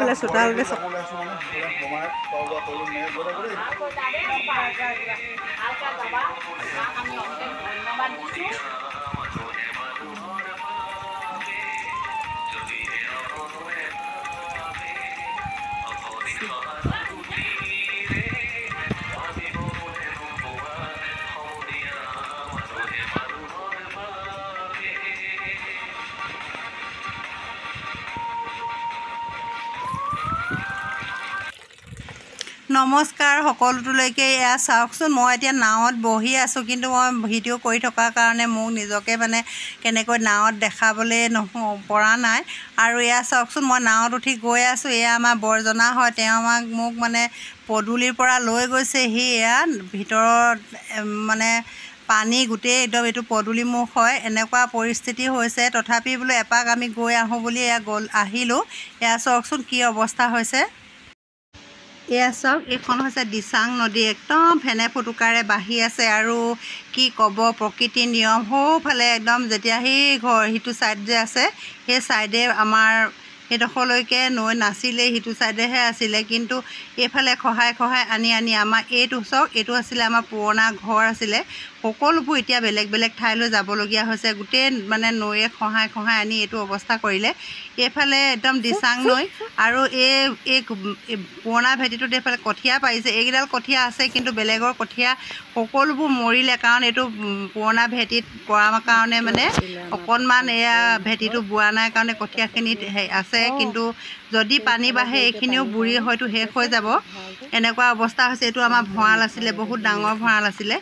এইফালে চোতালতে নমস্কাৰ সকলোলৈকে। এয়া চাওকচোন, মই এতিয়া নাৱত বহি আছোঁ, কিন্তু মই ভিডিঅ' কৰি থকাৰ কাৰণে মোক নিজকে মানে কেনেকৈ নাৱত দেখাবলৈ পৰা নাই। আৰু এয়া চাওকচোন, মই নাৱত উঠি গৈ আছোঁ। এয়া আমাৰ বৰজনা হয়, তেওঁ মোক মানে পদূলিৰ পৰা লৈ গৈছেহি। এয়া ভিতৰত মানে পানী গোটেই একদম এইটো পদূলিমুখ হয়, এনেকুৱা পৰিস্থিতি হৈছে। তথাপি বোলো এপাক আমি গৈ আহোঁ বুলি এয়া আহিলোঁ। এয়া চাওকচোন কি অৱস্থা হৈছে। এয়া চাওক, এইখন হৈছে দিচাং নদী, একদম ফেনে ফুটুকাৰে বাঢ়ি আছে। আৰু কি ক'ব, প্ৰকৃতিৰ নিয়ম। সৌফালে একদম যেতিয়া সেই ঘৰ সিটো ছাইড যে আছে, সেই ছাইডে আমাৰ সেইডোখৰলৈকে নৈ নাছিলেই, সিটো ছাইডেহে আছিলে। কিন্তু এইফালে খহাই খহাই আনি আমাৰ এইটো চাওক, এইটো আছিলে আমাৰ পুৰণা ঘৰ আছিলে। সকলোবোৰ এতিয়া বেলেগ বেলেগ ঠাইলৈ যাবলগীয়া হৈছে। গোটেই মানে নৈয়ে খহাই খহাই আনি এইটো অৱস্থা কৰিলে। এইফালে একদম দিচাং নৈ, আৰু এই পুৰণা ভেটিটোত এইফালে কঠীয়া পাৰিছে। এইকেইডাল কঠীয়া আছে, কিন্তু বেলেগৰ কঠীয়া সকলোবোৰ মৰিলে। কাৰণ এইটো পুৰণা ভেটিত পৰা কাৰণে মানে অকণমান এয়া ভেটিটো বোৱা নাই কাৰণে কঠীয়াখিনিত আছে। কিন্তু যদি পানী বাঢ়ে এইখিনিও বুৰি হয়তো শেষ হৈ যাব, এনেকুৱা অৱস্থা হৈছে। এইটো আমাৰ ভঁৰাল আছিলে, বহুত ডাঙৰ ভঁৰাল আছিলে।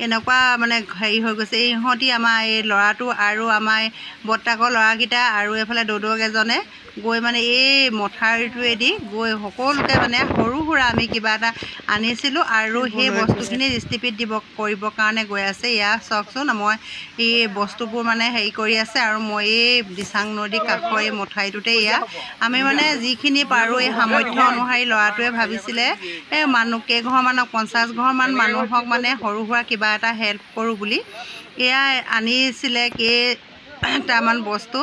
এনেকুৱা মানে হেৰি হৈ গৈছে। ইহঁতি আমাৰ এই ল'ৰাটো আৰু আমাৰ বৰ্তাকৰ ল'ৰাকেইটা আৰু এইফালে দৌদৌক এজনে গৈ মানে এই মথাউৰিটোৱেদি গৈ সকলোকে মানে সৰু সুৰা আমি কিবা এটা আনিছিলোঁ, আৰু সেই বস্তুখিনি স্থিতিত কৰিবৰ কাৰণে গৈ আছে। এয়া চাওকচোন, মই এই বস্তুবোৰ মানে হেৰি কৰি আছে। আৰু মই এই দিচাং নদীৰ কাষৰ এই মথাউৰিটোতে এয়া আমি মানে যিখিনি পাৰোঁ এই সামৰ্থ্য অনুসৰি ল'ৰাটোৱে ভাবিছিলে এই মানুহ কেইঘৰমানক 50 ঘৰমান মানুহক মানে সৰু সুৰা কিবা এটা হেল্প কৰোঁ বুলি এয়া আনিছিলে কেইটামান বস্তু।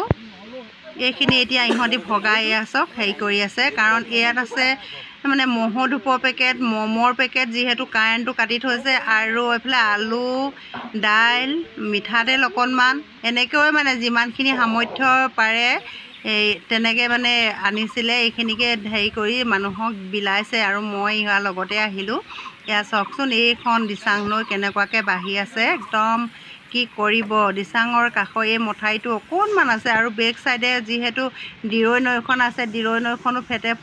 এইখিনি এতিয়া ইহঁতি ভগাই এয়া চব হেৰি কৰি আছে। কাৰণ ইয়াত আছে মানে ম'হৰ ধূপৰ পেকেট, মমৰ পেকেট, যিহেতু কাৰেণ্টটো কাটি থৈছে, আৰু এইফালে আলু, দাইল, মিঠাতেল অকণমান, এনেকৈ মানে যিমানখিনি সামৰ্থ্য পাৰে তেনেকৈ মানে আনিছিলে। এইখিনিকে হেৰি কৰি মানুহক বিলাইছে, আৰু মই ইয়াৰ লগতে আহিলোঁ। এয়া চাওকচোন, এইখন দিচাং নৈ কেনেকুৱাকৈ বাঢ়ি আছে। একদম কি কৰিব, দিচাঙৰ কাষৰ এই মথাউৰিটো অকণমান আছে, আৰু বেক চাইডে যিহেতু দিৰৈ নৈখন আছে, দিৰৈ নৈখনো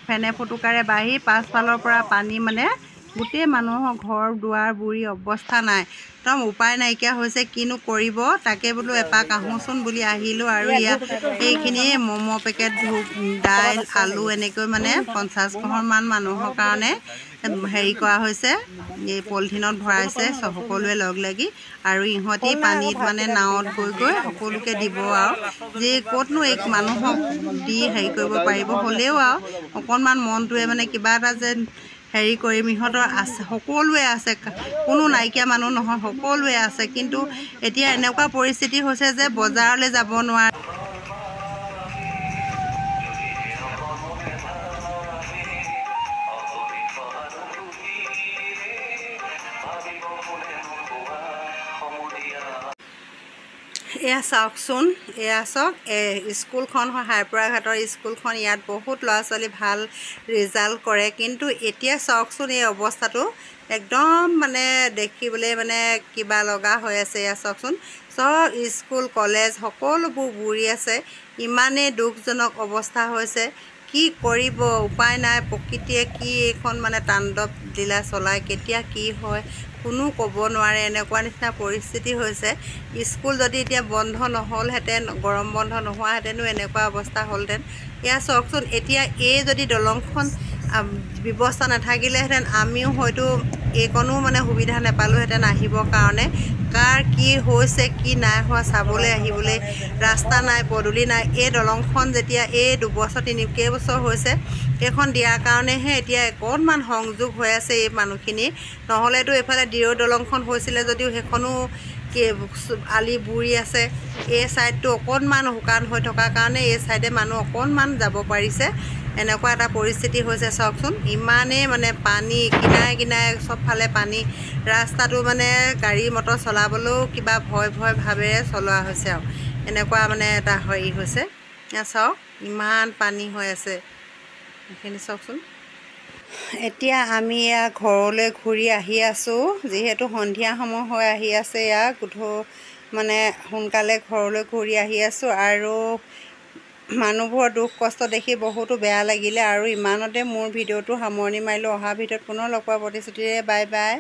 ফেনে ফুটুকাৰে বাঢ়ি পাছফালৰ পৰা পানী মানে গোটেই মানুহৰ ঘৰ দুৱাৰ বুৰি অৱস্থা নাই। একদম উপায় নাইকিয়া হৈছে, কিনো কৰিব। তাকে বোলো এপাক আহোঁচোন বুলি আহিলোঁ। আৰু ইয়াত এইখিনি ম'ম' পেকেট, ধূপ, দাইল, আলু এনেকৈ মানে 50 ঘৰমান মানুহৰ কাৰণে হেৰি কৰা হৈছে। এই পলিথিনত ভৰাইছে সকলোৱে লগ লাগি, আৰু ইহঁতি পানীত মানে নাৱত গৈ গৈ সকলোকে দিব। আৰু যে ক'তনো এই মানুহক দি হেৰি কৰিব পাৰিব, হ'লেও আৰু অকণমান মনটোৱে মানে কিবা এটা যেন হেৰি কৰিম। ইহঁতৰ আছে, সকলোৱে আছে, কোনো নাইকিয়া মানুহ নহয়, সকলোৱে আছে। কিন্তু এতিয়া এনেকুৱা পৰিস্থিতি হৈছে যে বজাৰলৈ যাব নোৱাৰে। এয়া চাওকচোন, এয়া চাওক, স্কুলখন হয় হাইপুৰা ঘাটৰ স্কুলখন। ইয়াত বহুত ল'ৰা ছোৱালী ভাল ৰিজাল্ট কৰে, কিন্তু এতিয়া চাওকচোন এই অৱস্থাটো একদম মানে দেখিবলৈ মানে কিবা লগা হৈ আছে। এয়া চাওকচোন, চব স্কুল কলেজ সকলোবোৰ বুৰি আছে। ইমানেই দুখজনক অৱস্থা হৈছে, কি কৰিব, উপায় নাই। প্ৰকৃতিয়ে কি এইখন মানে তাণ্ডৱ লীলা চলায়, কেতিয়া কি হয় কোনো ক'ব নোৱাৰে। এনেকুৱা নিচিনা পৰিস্থিতি হৈছে। স্কুল যদি এতিয়া বন্ধ নহ'লহেঁতেন, গৰম বন্ধ নোহোৱাহেঁতেনো এনেকুৱা অৱস্থা হ'লহেঁতেন। এয়া চাওকচোন, এতিয়া এই যদি দলংখন ব্যৱস্থা নাথাকিলেহেঁতেন, আমিও হয়তো এইকণো মানে সুবিধা নাপালোঁহেঁতেন আহিবৰ কাৰণে। কাৰ কি হৈছে কি নাই হোৱা চাবলৈ আহিবলৈ ৰাস্তা নাই, পদূলি নাই। এই দলংখন যেতিয়া এই দুবছৰ কেইবছৰ হৈছে, এইখন দিয়াৰ কাৰণেহে এতিয়া অকণমান সংযোগ হৈ আছে এই মানুহখিনি। নহ'লেতো এইফালে দিৰৈ দলংখন হৈছিলে যদিও সেইখনো আলি বুৰি আছে। এই ছাইডটো অকণমান শুকান হৈ থকাৰ কাৰণে এই ছাইডে মানুহ অকণমান যাব পাৰিছে। এনেকুৱা এটা পৰিস্থিতি হৈছে চাওকচোন। ইমানেই মানে পানী, কিনাৰে কিনাৰে চবফালে পানী। ৰাস্তাটো মানে গাড়ী মটৰ চলাবলৈও কিবা ভয় ভাৱেৰে চলোৱা হৈছে আৰু এনেকুৱা মানে এটা হেৰি হৈছে। চাওক ইমান পানী হৈ আছে, এইখিনি চাওকচোন। এতিয়া আমি ঘৰলৈ ঘূৰি আহি আছোঁ। যিহেতু সন্ধিয়া সময় হৈ আহি আছে, মানে সোনকালে ঘৰলৈ ঘূৰি আহি আছোঁ। আৰু মানুহবোৰৰ দুখ কষ্ট দেখি বহুতো বেয়া লাগিলে। আৰু ইমানতে মোৰ ভিডিঅ'টো সামৰণি মাৰিলোঁ। অহা ভিডিঅ'ত পুনৰ লগ পোৱাৰ প্ৰতিশ্ৰুতিৰে বাই বাই।